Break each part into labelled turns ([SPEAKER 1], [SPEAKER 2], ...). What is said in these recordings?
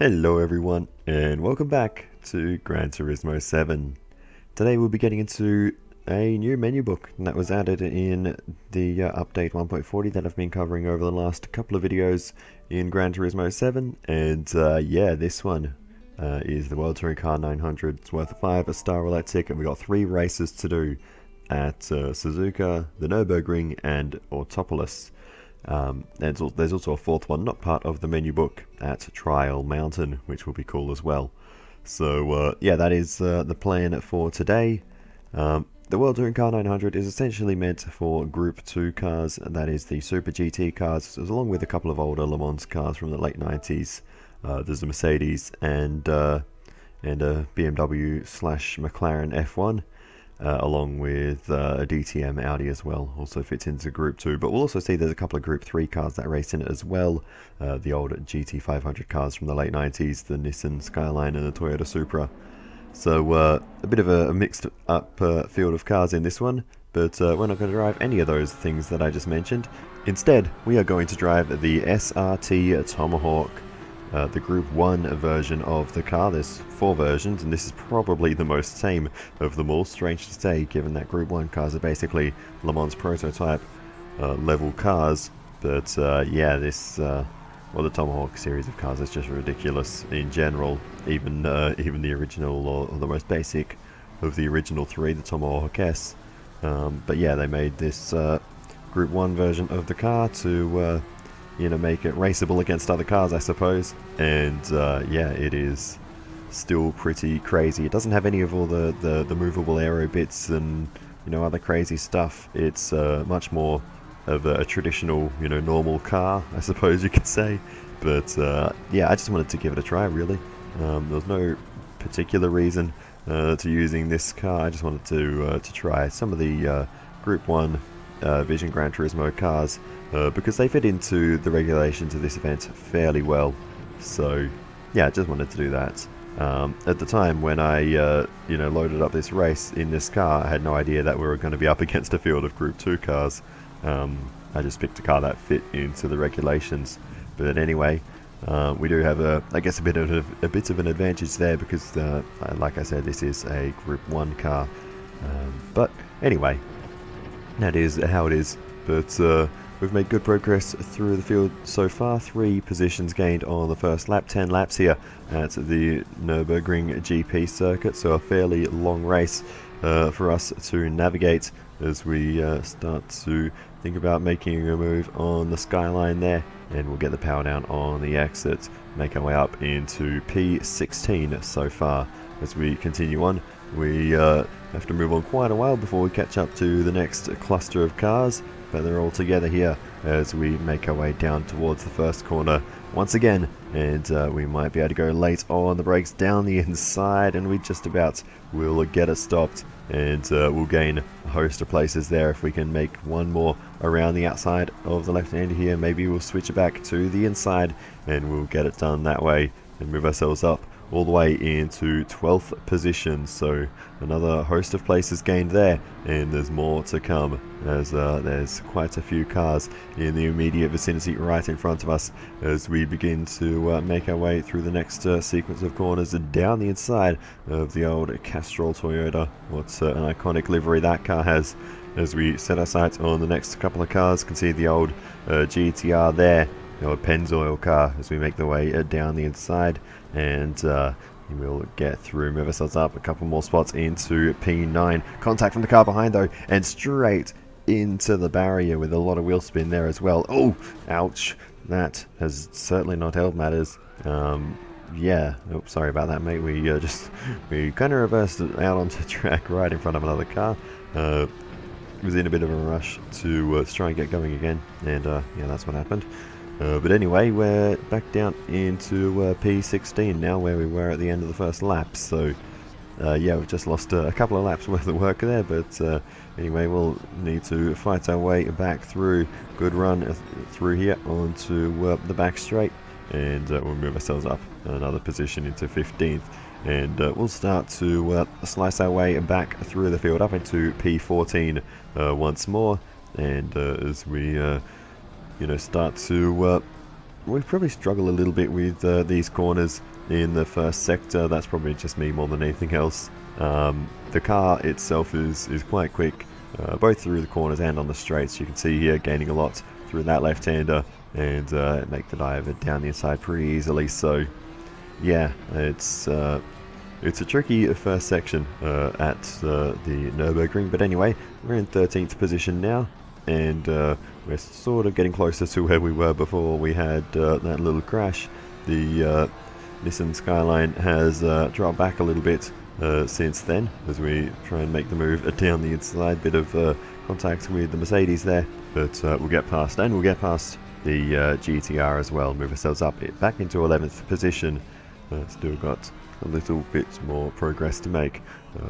[SPEAKER 1] Hello everyone, and welcome back to Gran Turismo 7. Today we'll be getting into a new menu book that was added in the update 1.40 that I've been covering over the last couple of videos in Gran Turismo 7. And yeah, this one is the World Touring Car 900. It's worth a 5-star roulette ticket. We got 3 races to do at Suzuka, the Nürburgring, and Autopolis. There's also a 4th one, not part of the menu book, at Trial Mountain, which will be cool as well. So yeah, that is the plan for today. The World Touring Car 900 is essentially meant for Group 2 cars, and that is the Super GT cars, along with a couple of older Le Mans cars from the late 90s. There's a Mercedes and a BMW/McLaren F1. Along with a DTM Audi as well, also fits into Group 2. But we'll also see there's a couple of Group 3 cars that race in it as well. The old GT500 cars from the late 90s, the Nissan Skyline and the Toyota Supra. So a bit of a mixed up field of cars in this one, but we're not going to drive any of those things that I just mentioned. Instead, we are going to drive the SRT Tomahawk. The Group 1 version of the car. There's 4 versions, and this is probably the most tame of them all, strange to say, given that Group 1 cars are basically Le Mans prototype level cars. But yeah, this, well, the Tomahawk series of cars is just ridiculous in general. Even the original, or the most basic of the original 3, the Tomahawk S. But yeah, they made this Group 1 version of the car to make it raceable against other cars, I suppose. And yeah, it is still pretty crazy. It doesn't have any of all the movable aero bits and other crazy stuff. It's much more of a traditional normal car, I suppose you could say. But yeah, I just wanted to give it a try, really. There was no particular reason to using this car. I just wanted to try some of the Group 1 Vision Gran Turismo cars, because they fit into the regulations of this event fairly well. So yeah, I just wanted to do that. At the time when I loaded up this race in this car, I had no idea that we were going to be up against a field of Group 2 cars. I just picked a car that fit into the regulations. But anyway, we do have I guess a bit of an advantage there, because like I said, this is a Group 1 car. But anyway, that is how it is. But we've made good progress through the field so far. 3 positions gained on the first lap, 10 laps here at the Nürburgring GP circuit, so a fairly long race for us to navigate as we start to think about making a move on the Skyline there, and we'll get the power down on the exit, make our way up into P16 so far. As we continue on, we have to move on quite a while before we catch up to the next cluster of cars, but they're all together here as we make our way down towards the first corner once again, and we might be able to go late on the brakes down the inside, and we just about will get it stopped, and we'll gain a host of places there if we can make one more around the outside of the left-hander here. Maybe we'll switch it back to the inside and we'll get it done that way and move ourselves up all the way into 12th position. So another host of places gained there, and there's more to come, as there's quite a few cars in the immediate vicinity right in front of us as we begin to make our way through the next sequence of corners down the inside of the old Castrol Toyota. What an iconic livery that car has. As we set our sights on the next couple of cars, you can see the old GTR there, the old Pennzoil car, as we make the way down the inside, and we'll get through, move ourselves up a couple more spots into P9. Contact from the car behind though, and straight into the barrier with a lot of wheel spin there as well. Oh, ouch, that has certainly not helped matters. Yeah, oh, sorry about that, mate. We kind of reversed it out onto the track right in front of another car. Was in a bit of a rush to try and get going again, and yeah, that's what happened. But anyway, we're back down into P16 now, where we were at the end of the first lap. So yeah, we've just lost a couple of laps worth of work there, but anyway, we'll need to fight our way back through. Good run through here onto the back straight, and we'll move ourselves up another position into 15th. And we'll start to slice our way back through the field up into P14 once more. And as we start to we probably struggle a little bit with these corners in the first sector. That's probably just me more than anything else. The car itself is quite quick, both through the corners and on the straights. You can see here gaining a lot through that left-hander and make the dive down the inside pretty easily. So yeah, it's a tricky first section at the Nürburgring, but anyway, we're in 13th position now, and we're sort of getting closer to where we were before we had that little crash. The Nissan Skyline has dropped back a little bit since then, as we try and make the move down the inside. Bit of contact with the Mercedes there, but we'll get past, and we'll get past the GTR as well, move ourselves up back into 11th position. Still got a little bit more progress to make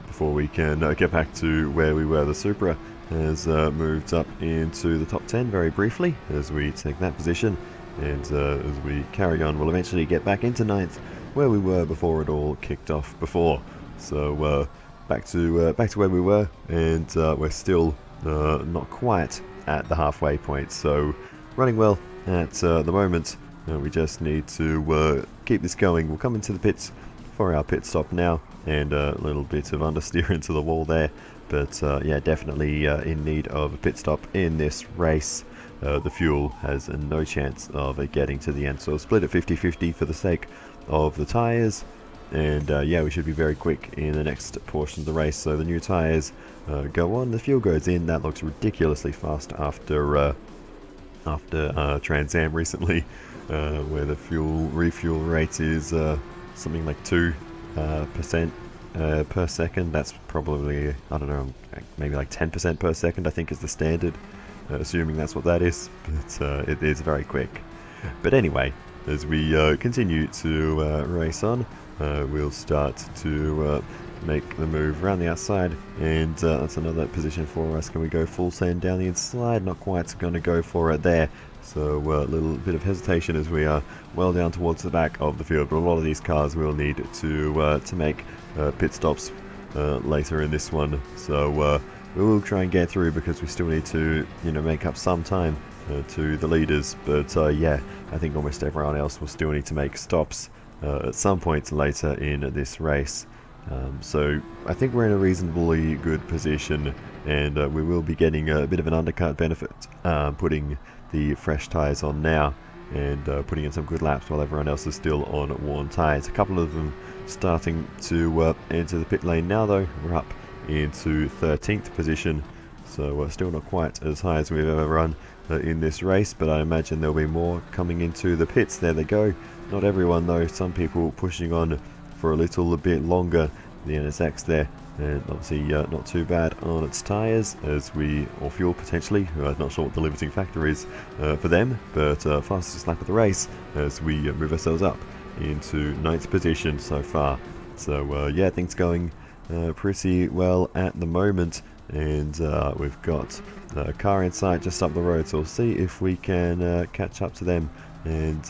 [SPEAKER 1] before we can get back to where we were. The Supra has moved up into the top 10 very briefly as we take that position, and as we carry on we'll eventually get back into 9th where we were before it all kicked off before. So back to where we were, and we're still not quite at the halfway point, so running well at the moment. We just need to keep this going. We'll come into the pits for our pit stop now, and a little bit of understeer into the wall there, but yeah, definitely in need of a pit stop in this race. The fuel has no chance of getting to the end, so we'll split it 50-50 for the sake of the tyres, and yeah, we should be very quick in the next portion of the race. So the new tyres go on, the fuel goes in. That looks ridiculously fast after Trans Am recently, where the refuel rate is something like 2% per second. That's probably, I don't know, maybe like 10% per second I think is the standard, assuming that's what that is, but it is very quick. But anyway, as we continue to race on, we'll start to make the move around the outside, and that's another position for us. Can we go full send down the inside? Not quite going to go for it there, so a little bit of hesitation as we are well down towards the back of the field. But a lot of these cars will need to make pit stops later in this one, so we will try and get through, because we still need to, you know, make up some time to the leaders. But yeah, I think almost everyone else will still need to make stops at some point later in this race. So I think we're in a reasonably good position, and we will be getting a bit of an undercut benefit putting the fresh tyres on now, and putting in some good laps while everyone else is still on worn tyres. A couple of them starting to enter the pit lane now though. We're up into 13th position, so still not quite as high as we've ever run in this race, but I imagine there'll be more coming into the pits. There they go. Not everyone though, some people pushing on for a little bit longer. The NSX there, and obviously not too bad on its tyres, or fuel potentially. I'm not sure what the limiting factor is for them, but fastest lap of the race as we move ourselves up into 9th position so far. So yeah, things going pretty well at the moment, and we've got a car in sight just up the road, so we'll see if we can catch up to them, and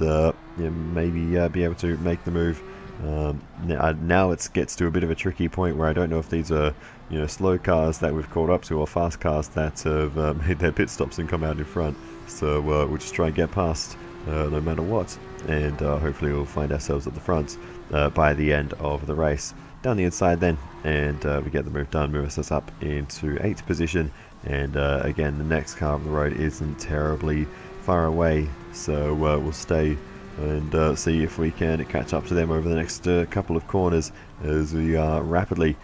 [SPEAKER 1] yeah, maybe be able to make the move. Now it gets to a bit of a tricky point where I don't know if these are, you know, slow cars that we've caught up to, or fast cars that have made their pit stops and come out in front. So we'll just try and get past no matter what, and hopefully we'll find ourselves at the front by the end of the race. Down the inside then, and we get the move done, move us up into 8th position, and again the next car on the road isn't terribly far away, so we'll stay and see if we can catch up to them over the next couple of corners, as we are rapidly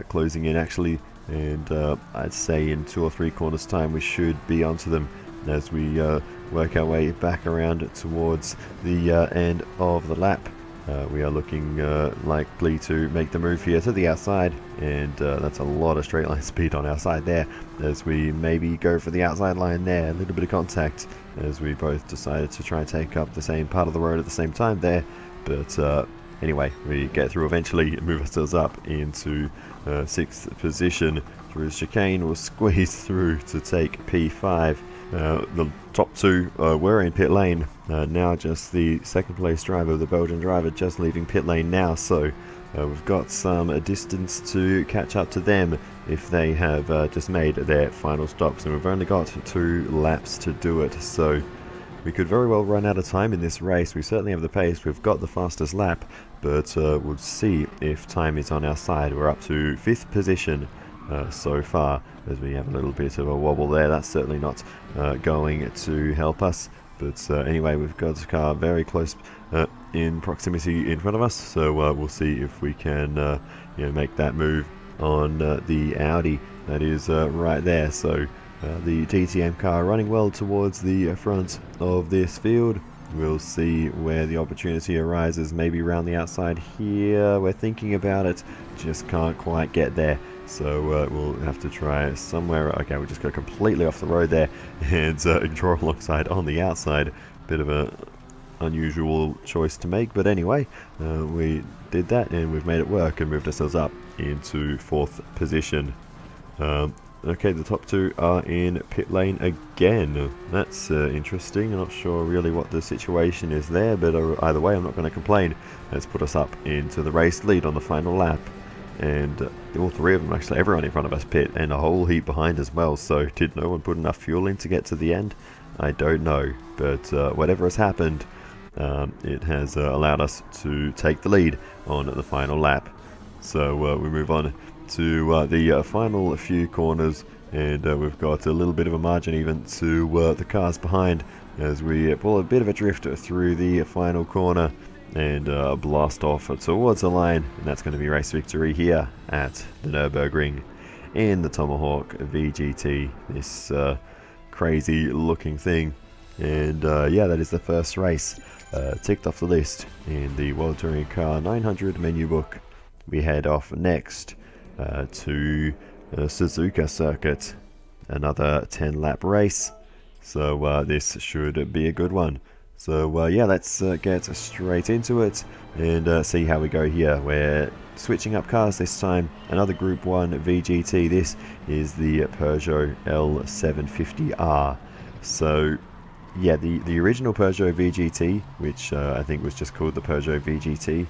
[SPEAKER 1] closing in actually, and I'd say in 2 or 3 corners time we should be onto them as we work our way back around towards the end of the lap. We are looking likely to make the move here to the outside, and that's a lot of straight line speed on our side there, as we maybe go for the outside line there. A little bit of contact as we both decided to try and take up the same part of the road at the same time there, but anyway, we get through eventually, move ourselves up into 6th position through the chicane. We'll squeeze through to take P5. The top 2 were in pit lane, now just the 2nd place driver, the Belgian driver, just leaving pit lane now, so we've got some distance to catch up to them if they have just made their final stops, and we've only got 2 laps to do it. So we could very well run out of time in this race. We certainly have the pace, we've got the fastest lap, but we'll see if time is on our side. We're up to 5th position so far, as we have a little bit of a wobble there. That's certainly not going to help us, but anyway, we've got the car very close in proximity in front of us, so we'll see if we can make that move on the Audi that is right there. So the DTM car running well towards the front of this field. We'll see where the opportunity arises, maybe around the outside here. We're thinking about it, just can't quite get there, so we'll have to try somewhere. Okay, we just got completely off the road there and draw alongside on the outside. Bit of a unusual choice to make, but anyway, we did that and we've made it work and moved ourselves up into 4th position. Okay, the top 2 are in pit lane again. That's interesting. I'm not sure really what the situation is there, but either way, I'm not going to complain. Let's put us up into the race lead on the final lap. And all 3 of them, actually everyone in front of us pit, and a whole heap behind as well. So did no one put enough fuel in to get to the end? I don't know, but whatever has happened, it has allowed us to take the lead on the final lap. So we move on to the final few corners, and we've got a little bit of a margin even to the cars behind as we pull a bit of a drift through the final corner and blast off towards the line, and that's going to be race victory here at the Nürburgring in the Tomahawk VGT, this crazy looking thing. And yeah, that is the first race ticked off the list in the World Touring Car 900 menu book. We head off next to Suzuka circuit, another 10 lap race, so this should be a good one. So yeah, let's get straight into it and see how we go here. We're switching up cars this time, another Group 1 VGT. This is the Peugeot L750R. So yeah, the original Peugeot VGT, which I think was just called the Peugeot VGT,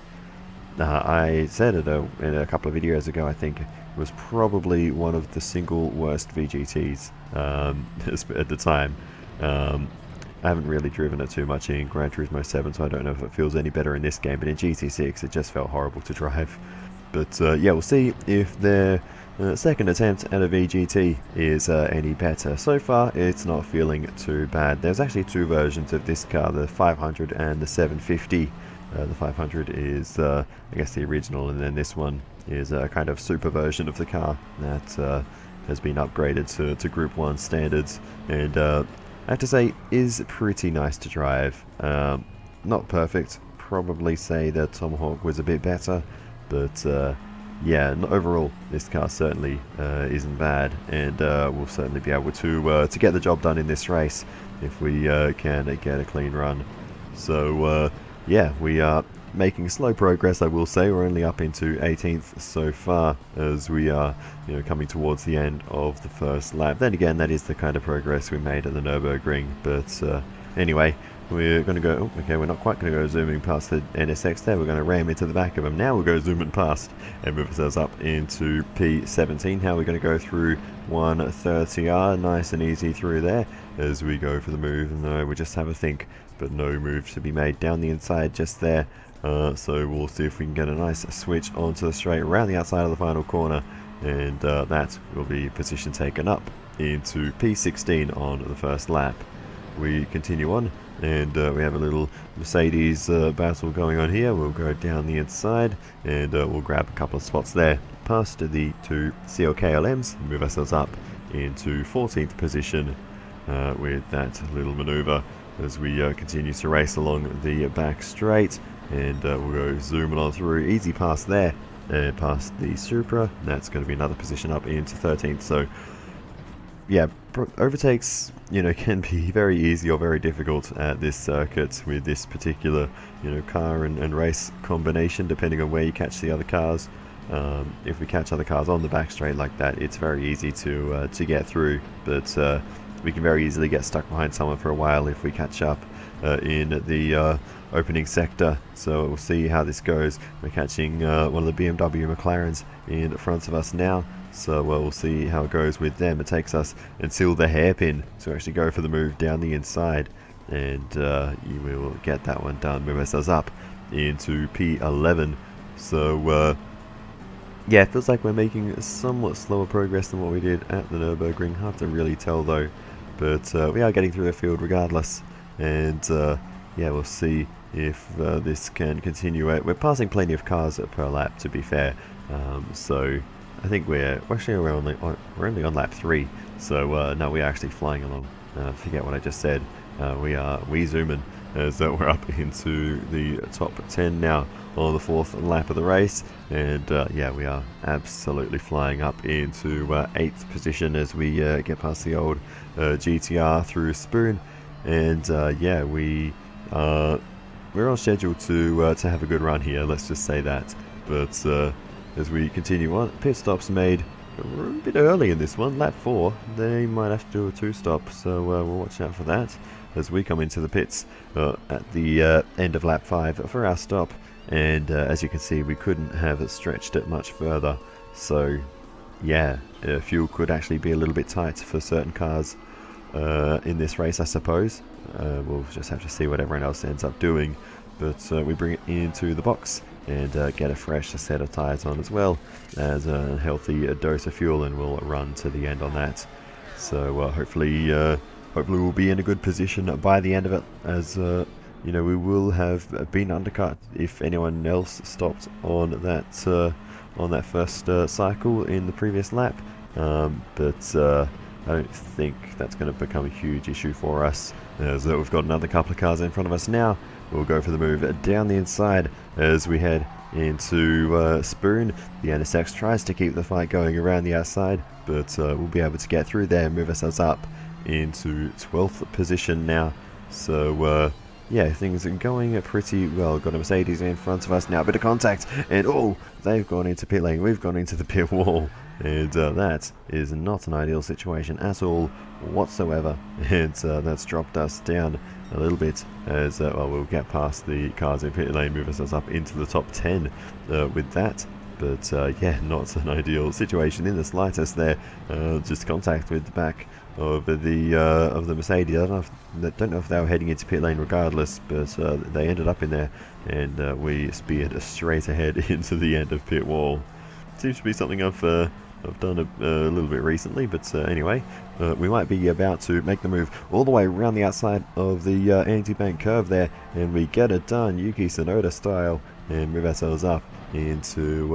[SPEAKER 1] I said it in a couple of videos ago, I think it was probably one of the single worst VGTs at the time. I haven't really driven it too much in Gran Turismo 7, so I don't know if it feels any better in this game, but in GT6 it just felt horrible to drive. But yeah, we'll see if their second attempt at a VGT is any better. So far it's not feeling too bad. There's actually 2 versions of this car, the 500 and the 750. The 500 is I guess the original, and then this one is a kind of super version of the car that has been upgraded to Group 1 standards, and I have to say is pretty nice to drive. Not perfect, probably say that Tomahawk was a bit better, but yeah, overall this car certainly isn't bad, and we'll certainly be able to get the job done in this race if we can get a clean run. So yeah, we are making slow progress, I will say. We're only up into 18th so far, as we are coming towards the end of the first lap. Then again, that is the kind of progress we made at the Nürburgring. But anyway, we're going to go, okay, we're not quite going to go zooming past the NSX there. We're going to ram into the back of them. Now we'll go zooming past and move ourselves up into P17. How we're going to go through 130R, nice and easy through there as we go for the move. No, we just have a think, but no move to be made down the inside just there. So we'll see if we can get a nice switch onto the straight around the outside of the final corner, and that will be position taken up into P16 on the first lap. We continue on, and we have a little Mercedes battle going on here. We'll go down the inside, and we'll grab a couple of spots there past the 2 CLKLMs and move ourselves up into 14th position with that little maneuver as we continue to race along the back straight. And we'll go zooming on through, easy pass there, and past the Supra. That's going to be another position up into 13th. So yeah, overtakes can be very easy or very difficult at this circuit with this particular car and race combination, depending on where you catch the other cars. If we catch other cars on the back straight like that, it's very easy to get through, but we can very easily get stuck behind someone for a while if we catch up in the opening sector. So we'll see how this goes. We're catching one of the BMW McLarens in front of us now, so we'll see how it goes with them. It takes us until the hairpin to actually go for the move down the inside. and you will get that one done. Move ourselves up into P11. So yeah, it feels like we're making somewhat slower progress than what we did at the Nürburgring. Hard to really tell though, but we are getting through the field regardless, and yeah, we'll see if this can continue. We're passing plenty of cars per lap, to be fair, so I think we're only on lap 3, so no, we are actually flying along. Forget what I just said. We zooming as we're up into the top 10 now on the 4th lap of the race, and yeah, we are absolutely flying up into 8th position as we get past the old GTR through Spoon, and yeah, we're on schedule to have a good run here. Let's just say that. But as we continue on, pit stops made a bit early in this one, lap 4. They might have to do a 2-stop, so we'll watch out for that as we come into the pits at the end of lap 5 for our stop. And as you can see, we couldn't have stretched it much further, so yeah, fuel could actually be a little bit tight for certain cars in this race, I suppose. We'll just have to see what everyone else ends up doing, but we bring it into the box and get a fresh set of tyres on, as well as a healthy dose of fuel, and we'll run to the end on that. So hopefully we'll be in a good position by the end of it, as you know, we will have been undercut if anyone else stopped on that first cycle in the previous lap, but I don't think that's going to become a huge issue for us, as we've got another couple of cars in front of us now. We'll go for the move down the inside as we head into Spoon. The NSX tries to keep the fight going around the outside, but we'll be able to get through there and move ourselves up into 12th position now. So yeah, things are going pretty well. Got a Mercedes in front of us now, a bit of contact, and oh, they've gone into pit lane, we've gone into the pit wall, and that is not an ideal situation at all whatsoever, and that's dropped us down a little bit, as well, we'll get past the cars in pit lane, move ourselves up into the top 10 with that. But yeah, not an ideal situation in the slightest there. Just contact with the back of the Mercedes. I don't know if they were heading into pit lane regardless, but they ended up in there, and we speared straight ahead into the end of pit wall. Seems to be something I've done a little bit recently, but anyway, we might be about to make the move all the way around the outside of the anti-bank curve there, and we get it done, Yuki Tsunoda style, and move ourselves up into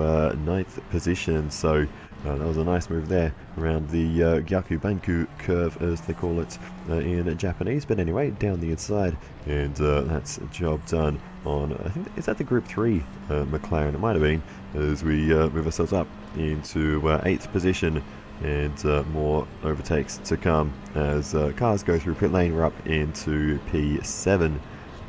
[SPEAKER 1] 9th position. So that was a nice move there around the Gyaku Banku curve, as they call it in Japanese. But anyway, down the inside, and that's a job done on, I think, is that the Group 3 McLaren? It might have been, as we move ourselves up into 8th position, and more overtakes to come as cars go through pit lane. We're up into P7.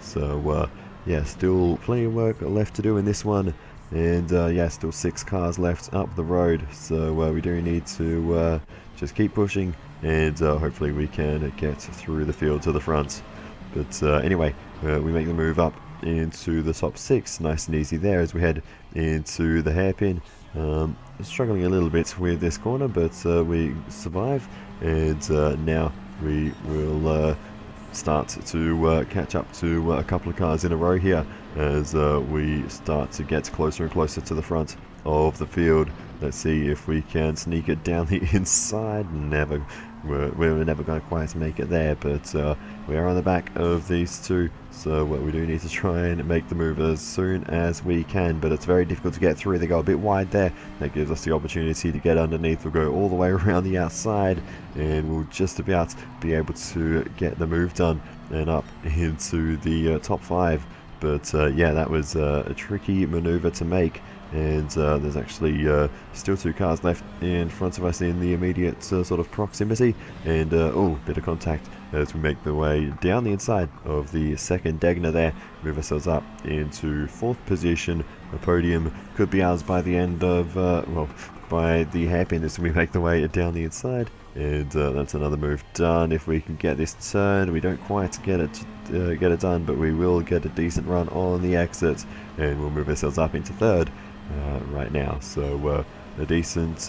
[SPEAKER 1] So yeah, still plenty of work left to do in this one. And yeah, still 6 cars left up the road, so we do need to just keep pushing, and hopefully we can get through the field to the front. But anyway, we make the move up into the top 6, nice and easy there as we head into the hairpin. Struggling a little bit with this corner, but we survive, and now we will start to catch up to a couple of cars in a row here, as we start to get closer and closer to the front of the field. Let's see if we can sneak it down the inside. We're never going to quite make it there, but we are on the back of these two, so we do need to try and make the move as soon as we can, but it's very difficult to get through. They go a bit wide there. That gives us the opportunity to get underneath. We'll go all the way around the outside, and we'll just about be able to get the move done and up into the top 5. But yeah, that was a tricky maneuver to make, and there's actually still 2 cars left in front of us in the immediate sort of proximity, and oh, bit of contact as we make the way down the inside of the second Degner there, move ourselves up into 4th position. The podium could be ours by the end of, well, by the hairpin as we make the way down the inside, and that's another move done. If we can get this turn, we don't quite get it done, but we will get a decent run on the exit, and we'll move ourselves up into 3rd right now. So a decent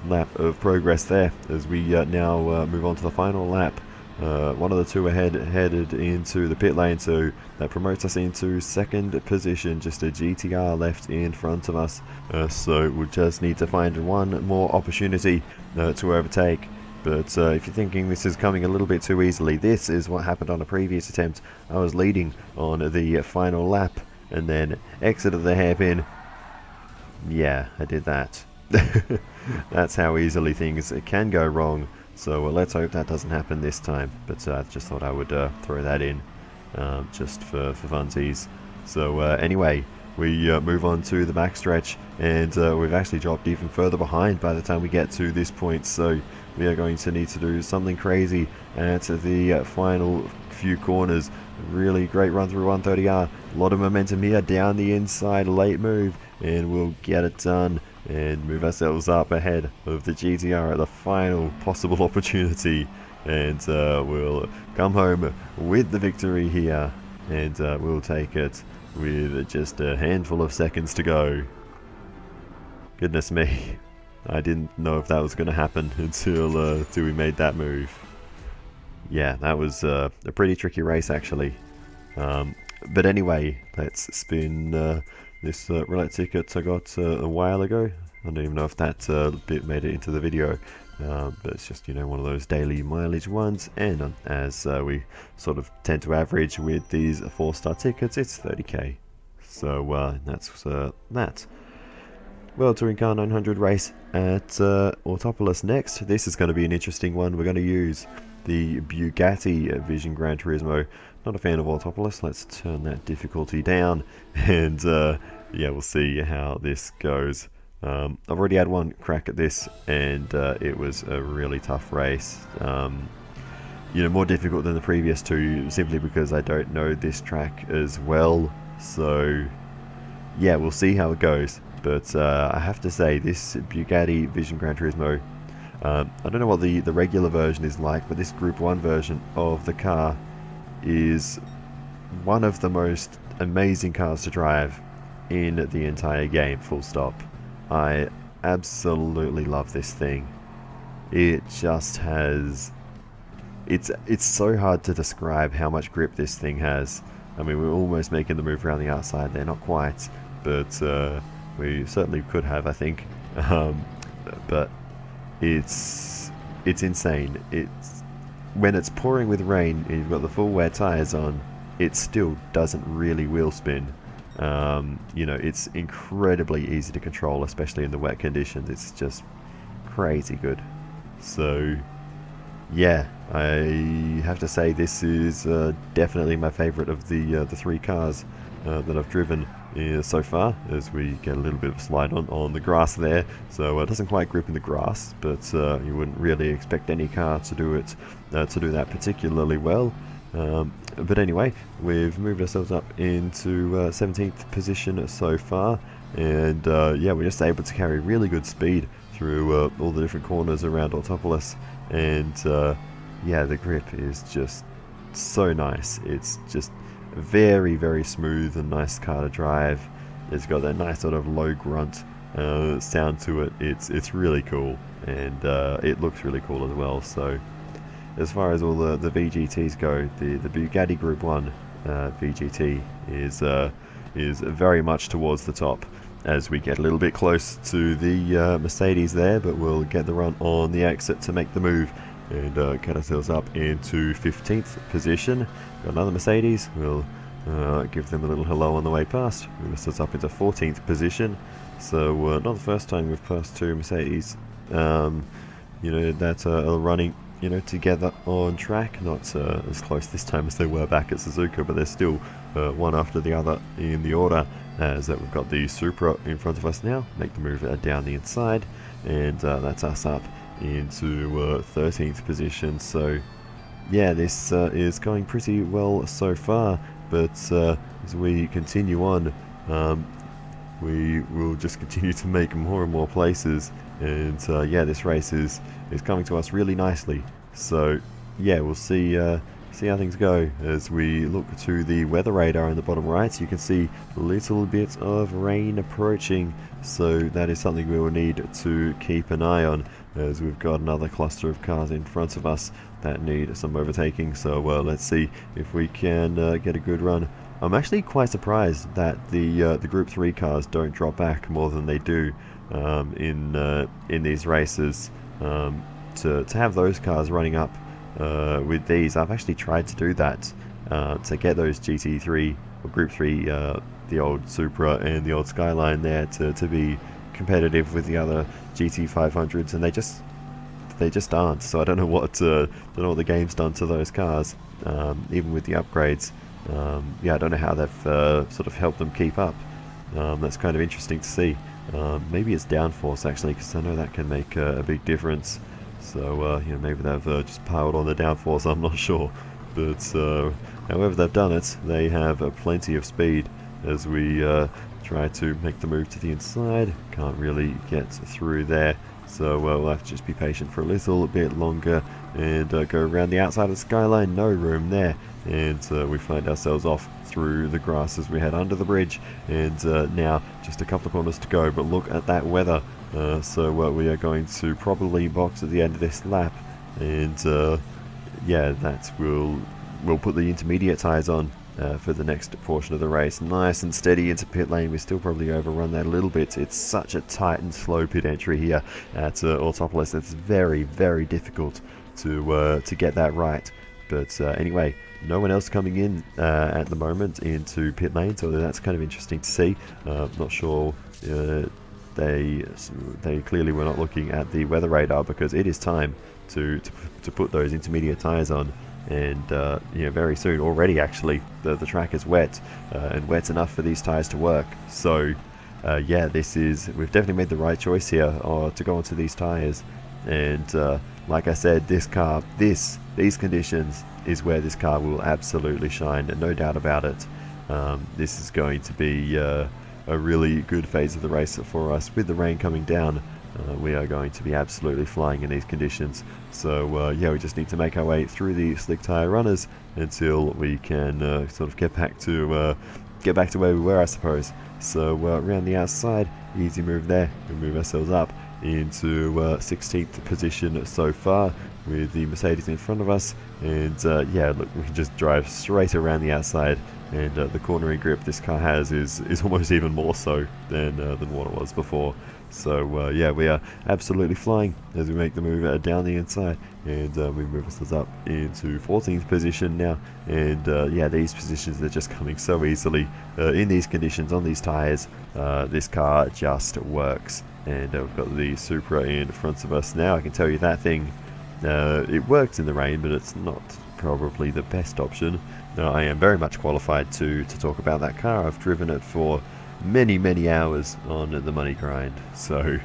[SPEAKER 1] lap of progress there as we now move on to the final lap one of the two ahead headed into the pit lane, so that promotes us into second position. Just a GTR left in front of us, so we'll just need to find one more opportunity to overtake. But if you're thinking this is coming a little bit too easily, this is what happened on a previous attempt. I was leading on the final lap and then exited the hairpin. Yeah, I did that. That's how easily things can go wrong. So let's hope that doesn't happen this time. But I just thought I would throw that in just for funsies. So anyway, we move on to the backstretch, and we've actually dropped even further behind by the time we get to this point. So we are going to need to do something crazy at the final few corners. Really great run through 130R. A lot of momentum here down the inside, late move, and we'll get it done and move ourselves up ahead of the GTR at the final possible opportunity, and we'll come home with the victory here, and we'll take it with just a handful of seconds to go. Goodness me, I didn't know if that was going to happen until we made that move. Yeah, that was a pretty tricky race actually. But anyway, let's spin this roulette ticket I got a while ago. I don't even know if that bit made it into the video, but it's just, you know, one of those daily mileage ones, and as we sort of tend to average with these 4-star tickets, it's 30k. So that's that. World Touring Car 900 race at Autopolis next. This is going to be an interesting one. We're going to use the Bugatti Vision Gran Turismo. Not a fan of Autopolis. Let's turn that difficulty down, and yeah, we'll see how this goes. I've already had one crack at this, and it was a really tough race. You know, more difficult than the previous two, simply because I don't know this track as well. So yeah, we'll see how it goes. But I have to say, this Bugatti Vision Gran Turismo, I don't know what the regular version is like, but this Group 1 version of the car is one of the most amazing cars to drive in the entire game, full stop. I absolutely love this thing. It just has... It's so hard to describe how much grip this thing has. I mean, we're almost making the move around the outside there, not quite, but we certainly could have, I think. But it's insane. When it's pouring with rain and you've got the full wear tires on, it still doesn't really wheel spin. You know, it's incredibly easy to control, especially in the wet conditions. It's just crazy good. So yeah, I have to say this is definitely my favorite of the 3 cars that I've driven so far, as we get a little bit of a slide on the grass there. So it doesn't quite grip in the grass, but you wouldn't really expect any car to do it to do that particularly well. But anyway, we've moved ourselves up into 17th position so far, and yeah, we're just able to carry really good speed through all the different corners around Autopolis, and yeah, the grip is just so nice. It's just very, very smooth and nice car to drive. It's got that nice sort of low grunt sound to it. It's really cool, and it looks really cool as well. So as far as all the VGTs go, the Bugatti Group 1 VGT is very much towards the top as we get a little bit close to the Mercedes there, but we'll get the run on the exit to make the move and get ourselves up into 15th position. Got another Mercedes. We'll give them a little hello on the way past. Move ourselves up into 14th position. So not the first time we've passed 2 Mercedes, you know, that are running, you know, together on track. Not as close this time as they were back at Suzuka, but they're still one after the other in the order. As that we've got the Supra in front of us now. Make the move down the inside, and that's us up into 13th position. So yeah, this is going pretty well so far, but as we continue on, we will just continue to make more and more places, and yeah, this race is coming to us really nicely. So yeah, we'll see see how things go. As we look to the weather radar in the bottom right, you can see a little bit of rain approaching, so that is something we will need to keep an eye on, as we've got another cluster of cars in front of us that need some overtaking. So let's see if we can get a good run. I'm actually quite surprised that the Group 3 cars don't drop back more than they do in these races. To have those cars running up with these, I've actually tried to do that to get those GT3 or Group 3, the old Supra and the old Skyline there to be competitive with the other GT500s, and they just aren't. So I don't know what the game's done to those cars, even with the upgrades. Yeah, I don't know how they've sort of helped them keep up. That's kind of interesting to see. Maybe it's downforce actually, because I know that can make a big difference. So you know, maybe they've just piled on the downforce. I'm not sure, but however they've done it, they have plenty of speed as we try to make the move to the inside. Can't really get through there, so we'll have to just be patient for a little bit longer and go around the outside of the Skyline. No room there, and we find ourselves off through the grass as we head under the bridge, and now just a couple of corners to go. But look at that weather, so we are going to probably box at the end of this lap, and yeah, that we'll put the intermediate tyres on for the next portion of the race. Nice and steady into pit lane. We still probably overrun that a little bit. It's such a tight and slow pit entry here at Autopolis. It's very, very difficult to get that right. But anyway, no one else coming in at the moment into pit lane, so that's kind of interesting to see. Not sure. They clearly were not looking at the weather radar, because it is time to put those intermediate tyres on. And you know, very soon already actually the track is wet, and wet enough for these tyres to work. So yeah, we've definitely made the right choice here to go onto these tyres. And like I said, this car, these conditions is where this car will absolutely shine, no doubt about it. This is going to be a really good phase of the race for us. With the rain coming down, we are going to be absolutely flying in these conditions. So yeah, we just need to make our way through the slick tyre runners until we can sort of get back to where we were, I suppose. So around the outside, easy move there. We move ourselves up into 16th position so far, with the Mercedes in front of us. And yeah, look, we can just drive straight around the outside, and the cornering grip this car has is almost even more so than what it was before. So yeah, we are absolutely flying as we make the move down the inside, and we move ourselves up into 14th position now. And yeah, these positions are just coming so easily in these conditions on these tyres. This car just works, and we've got the Supra in front of us now. I can tell you that thing, it works in the rain, but it's not probably the best option. I am very much qualified to talk about that car. I've driven it for many hours on the money grind, so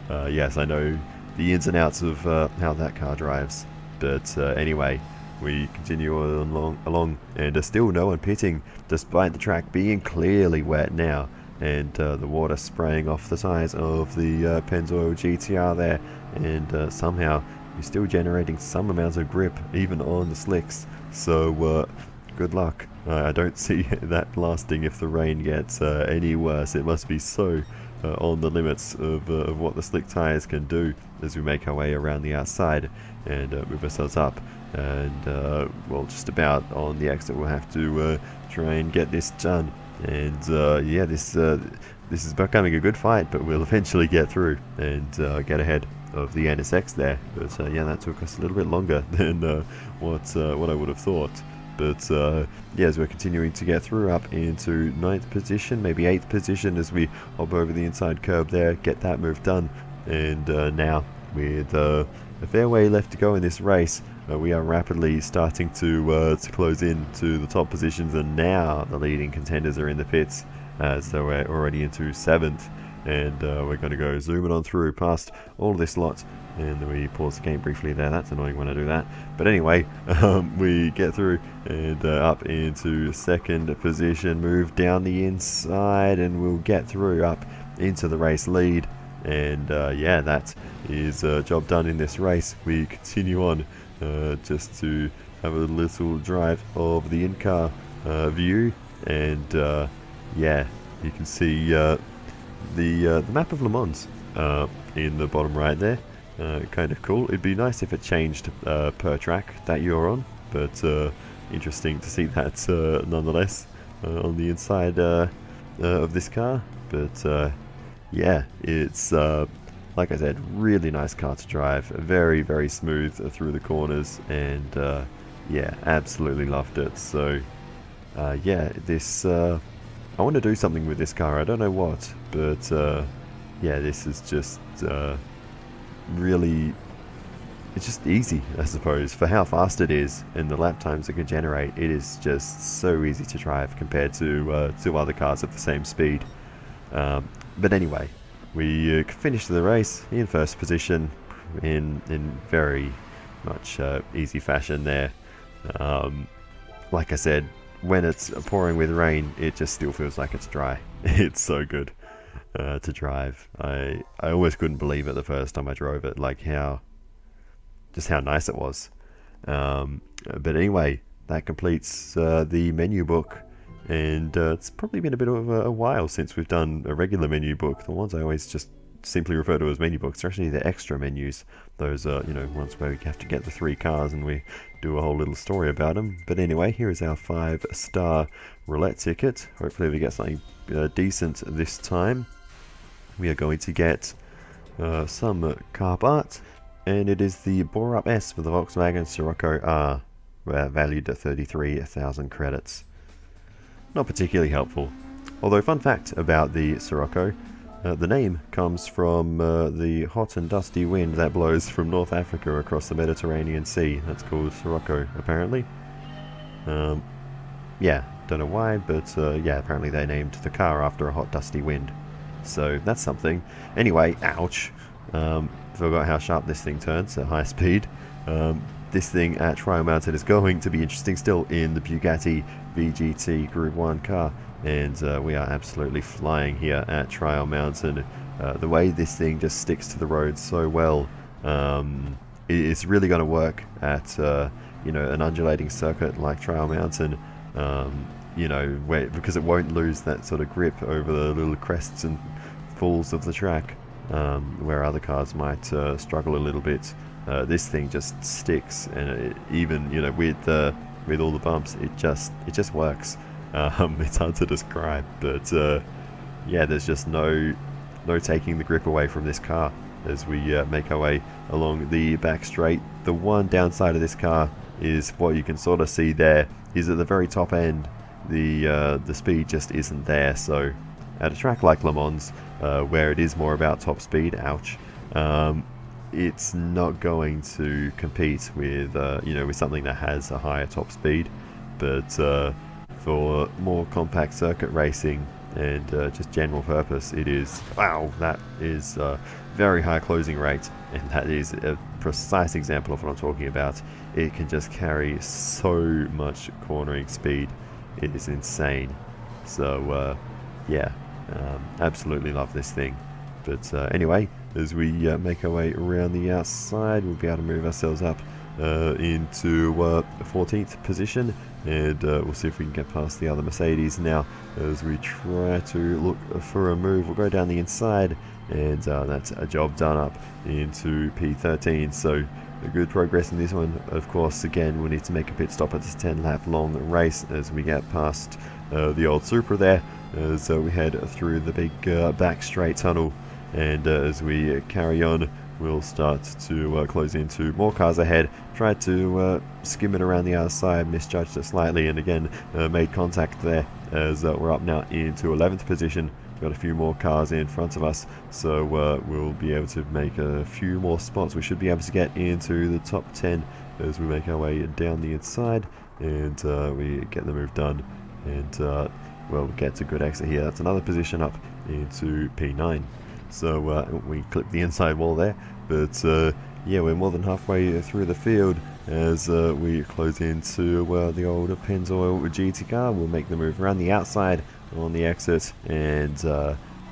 [SPEAKER 1] yes, I know the ins and outs of how that car drives. But anyway, we continue along, and there's still no one pitting, despite the track being clearly wet now, and the water spraying off the tyres of the Pennzoil GTR there, and somehow we're still generating some amount of grip even on the slicks. So good luck. I don't see that lasting if the rain gets any worse. It must be so on the limits of what the slick tyres can do as we make our way around the outside and move ourselves up. And well, just about on the exit, we'll have to try and get this done. And yeah, this is becoming a good fight, but we'll eventually get through and get ahead of the NSX there. But yeah, that took us a little bit longer than what I would have thought. But yeah, as we're continuing to get through up into 9th position, maybe 8th position, as we hop over the inside curb there, get that move done. And now, with a fair way left to go in this race, we are rapidly starting to close in to the top positions, and now the leading contenders are in the pits. So we're already into 7th, and we're going to go zooming on through past all of this lot. And then we pause the game briefly there. That's annoying when I do that. But anyway, we get through and up into 2nd position, move down the inside, and we'll get through up into the race lead. And yeah, that is a job done in this race. We continue on just to have a little drive of the in-car view, and yeah, you can see the map of Le Mans in the bottom right there. Kind of cool. It'd be nice if it changed per track that you're on, but interesting to see that nonetheless on the inside of this car. But yeah, it's like I said, really nice car to drive, very, very smooth through the corners, and yeah, absolutely loved it. So yeah, this I want to do something with this car. I don't know what, but yeah, this is just really, it's just easy, I suppose, for how fast it is and the lap times it can generate. It is just so easy to drive compared to other cars at the same speed. But anyway, we finished the race in first position in very much easy fashion there. Like I said, when it's pouring with rain, it just still feels like it's dry. It's so good to drive. I always couldn't believe it the first time I drove it, like just how nice it was. But anyway, that completes the menu book, and it's probably been a bit of a while since we've done a regular menu book. The ones I always just simply refer to as menu books are actually the extra menus. Those are, you know, ones where we have to get the 3 cars and we do a whole little story about them. But anyway, here is our 5-star roulette ticket. Hopefully we get something decent this time. We are going to get some car parts, and it is the Bore-Up S for the Volkswagen Scirocco R, valued at 33,000 credits. Not particularly helpful. Although, fun fact about the Scirocco, the name comes from the hot and dusty wind that blows from North Africa across the Mediterranean Sea. That's called Scirocco, apparently. Yeah, don't know why, but yeah, apparently they named the car after a hot dusty wind. So that's something. Anyway, ouch. Forgot how sharp this thing turns at high speed. This thing at Trial Mountain is going to be interesting still in the Bugatti VGT Group 1 car. And we are absolutely flying here at Trial Mountain. The way this thing just sticks to the road so well, it's really going to work at you know, an undulating circuit like Trial Mountain. You know, because it won't lose that sort of grip over the little crests and falls of the track, where other cars might struggle a little bit. This thing just sticks, and even, you know, with all the bumps, it just works. It's hard to describe, but yeah, there's just no taking the grip away from this car as we make our way along the back straight. The one downside of this car is what you can sort of see there is at the very top end, the speed just isn't there. So at a track like Le Mans, where it is more about top speed, ouch, it's not going to compete with you know, with something that has a higher top speed. But for more compact circuit racing and just general purpose, it is, wow, that is very high closing rate, and that is a precise example of what I'm talking about. It can just carry so much cornering speed. It is insane. So yeah, absolutely love this thing. But anyway, as we make our way around the outside, we'll be able to move ourselves up into 14th position, and we'll see if we can get past the other Mercedes now as we try to look for a move. We'll go down the inside, and that's a job done up into P13. So a good progress in this one. Of course, again, we need to make a pit stop at this 10-lap long race as we get past the old Supra there, as we head through the big back straight tunnel. And as we carry on, we'll start to close into more cars ahead. Tried to skim it around the outside, misjudged it slightly, and again made contact there as we're up now into 11th position. Got a few more cars in front of us, so we'll be able to make a few more spots. We should be able to get into the top 10 as we make our way down the inside, and we get the move done, and well, get a good exit here. That's another position up into P9. So we clipped the inside wall there, but yeah, we're more than halfway through the field as we close into the old Pennzoil GT car. We'll make the move around the outside on the exit, and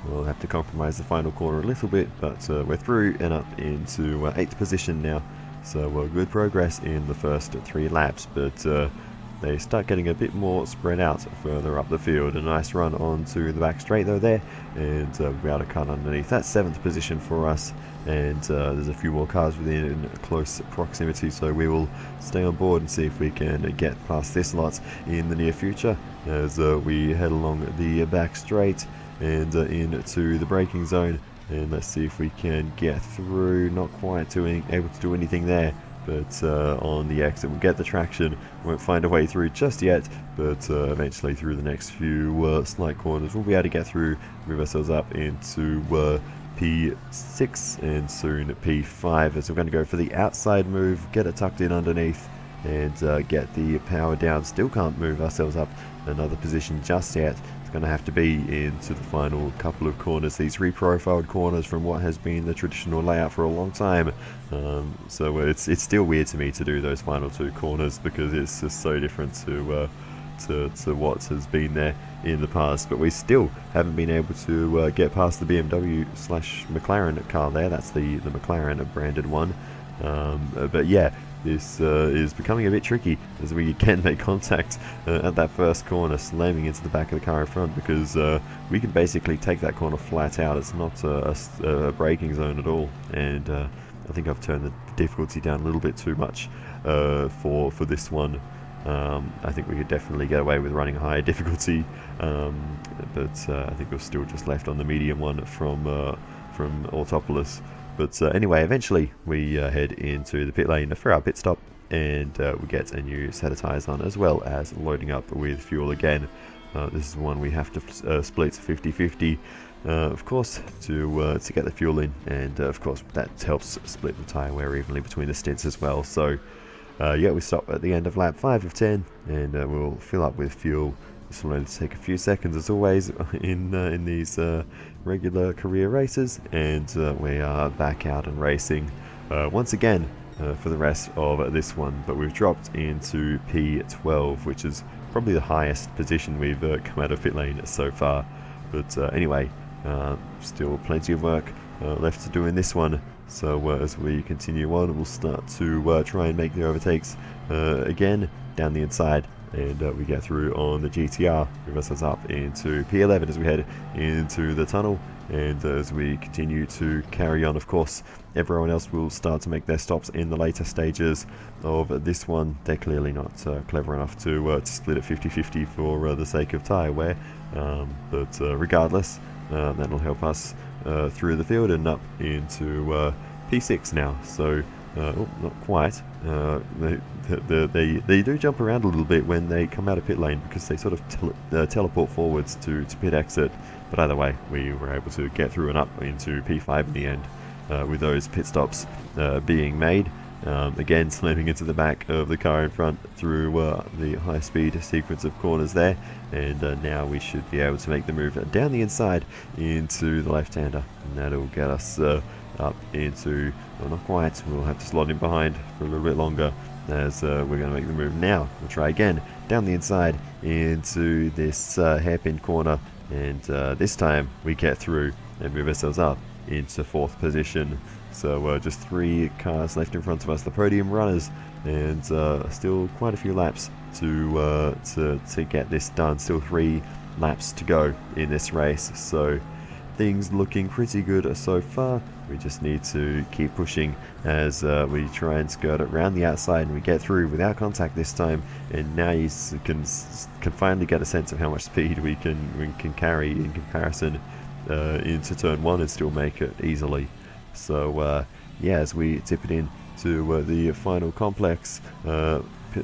[SPEAKER 1] we'll have to compromise the final corner a little bit, but we're through and up into 8th position now. So good progress in the first 3 laps, but they start getting a bit more spread out further up the field. A nice run onto the back straight though there, and we'll be able to cut underneath. That's 7th position for us, and there's a few more cars within close proximity, so we will stay on board and see if we can get past this lot in the near future as we head along the back straight and into the braking zone. And let's see if we can get through. Not quite able to do anything there, but on the exit we'll get the traction. Won't find a way through just yet, but eventually through the next few slight corners we'll be able to get through, move ourselves up into P6 and soon P5, as we're going to go for the outside move, get it tucked in underneath and get the power down. Still can't move ourselves up another position just yet. It's going to have to be into the final couple of corners, these reprofiled corners from what has been the traditional layout for a long time. So it's still weird to me to do those final 2 corners because it's just so different to what has been there in the past. But we still haven't been able to get past the BMW/McLaren car there. That's the McLaren branded one. But yeah, this is becoming a bit tricky as we can make contact at that first corner, slamming into the back of the car in front, because we can basically take that corner flat out. It's not a braking zone at all, and I think I've turned the difficulty down a little bit too much for this one. I think we could definitely get away with running a higher difficulty, but I think we're still just left on the medium one from Autopolis. But anyway, eventually we head into the pit lane for our pit stop, and we get a new set of tyres on, as well as loading up with fuel again. This is one we have to split 50-50, of course, to get the fuel in, and of course that helps split the tyre wear evenly between the stints as well. So yeah, we stop at the end of lap 5 of 10, and we'll fill up with fuel. This will only take a few seconds, as always, in these regular career races, and we are back out and racing once again for the rest of this one. But we've dropped into P12, which is probably the highest position we've come out of pit lane so far. But anyway, still plenty of work left to do in this one. So as we continue on, we'll start to try and make the overtakes again down the inside. And we get through on the GTR, move ourselves up into P11 as we head into the tunnel. And as we continue to carry on, of course, everyone else will start to make their stops in the later stages of this one. They're clearly not clever enough to split it 50-50 for the sake of tyre wear. But regardless, that'll help us through the field and up into P6 now. So oh, not quite. They do jump around a little bit when they come out of pit lane, because they sort of teleport forwards to pit exit. But either way, we were able to get through and up into P5 in the end, with those pit stops being made. Again, slamming into the back of the car in front through the high-speed sequence of corners there, and now we should be able to make the move down the inside into the left-hander, and that'll get us up into, well, not quite, we'll have to slot in behind for a little bit longer, as we're going to make the move now. We'll try again down the inside into this hairpin corner, and this time we get through and move ourselves up into 4th position. So just 3 cars left in front of us, the podium runners, and still quite a few laps to get this done. Still 3 laps to go in this race, so things looking pretty good so far. We just need to keep pushing as we try and skirt it around the outside, and we get through without contact this time. And now you can finally get a sense of how much speed we can carry in comparison into turn 1 and still make it easily. So yeah, as we tip it in to the final complex,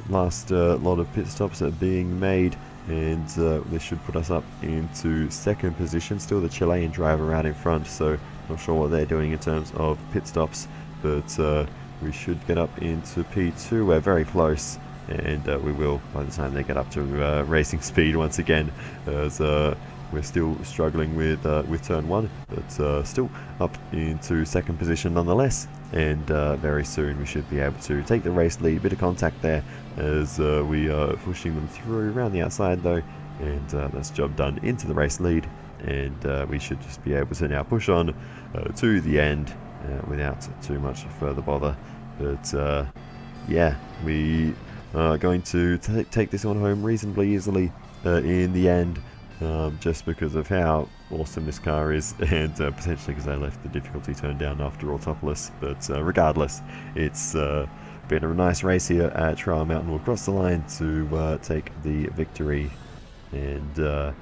[SPEAKER 1] last lot of pit stops are being made, and this should put us up into 2nd position. Still the Chilean driver out in front, so not sure what they're doing in terms of pit stops, but we should get up into P2. We're very close, and we will by the time they get up to racing speed once again, as we're still struggling with turn 1, but still up into 2nd position nonetheless. And very soon we should be able to take the race lead. Bit of contact there as we are pushing them through around the outside though, and that's job done into the race lead. And we should just be able to now push on to the end without too much further bother. But yeah, we are going to take this one home reasonably easily in the end, just because of how awesome this car is, and potentially because I left the difficulty turned down after Autopolis. But regardless, it's been a nice race here at Trial Mountain. We'll cross the line to take the victory, and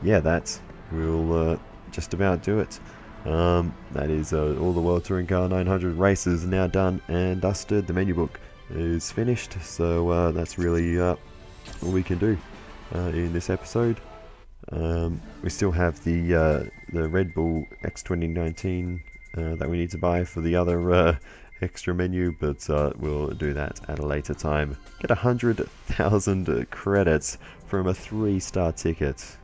[SPEAKER 1] yeah, that will just about do it. That is all the World Touring Car 900 races now done and dusted. The menu book is finished, so that's really all we can do in this episode. We still have the Red Bull X 2019 that we need to buy for the other extra menu, but we'll do that at a later time. Get 100,000 credits from a 3-star ticket.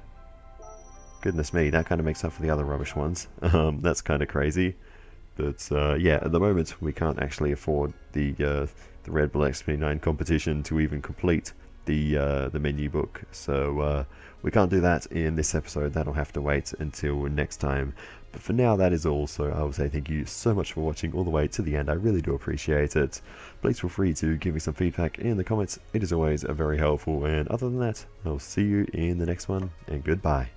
[SPEAKER 1] Goodness me, that kind of makes up for the other rubbish ones. That's kind of crazy. But yeah, at the moment we can't actually afford the Red Bull X29 competition to even complete the menu book. So we can't do that in this episode. That'll have to wait until next time. But for now, that is all. So I will say thank you so much for watching all the way to the end. I really do appreciate it. Please feel free to give me some feedback in the comments. It is always very helpful. And other than that, I'll see you in the next one, and goodbye.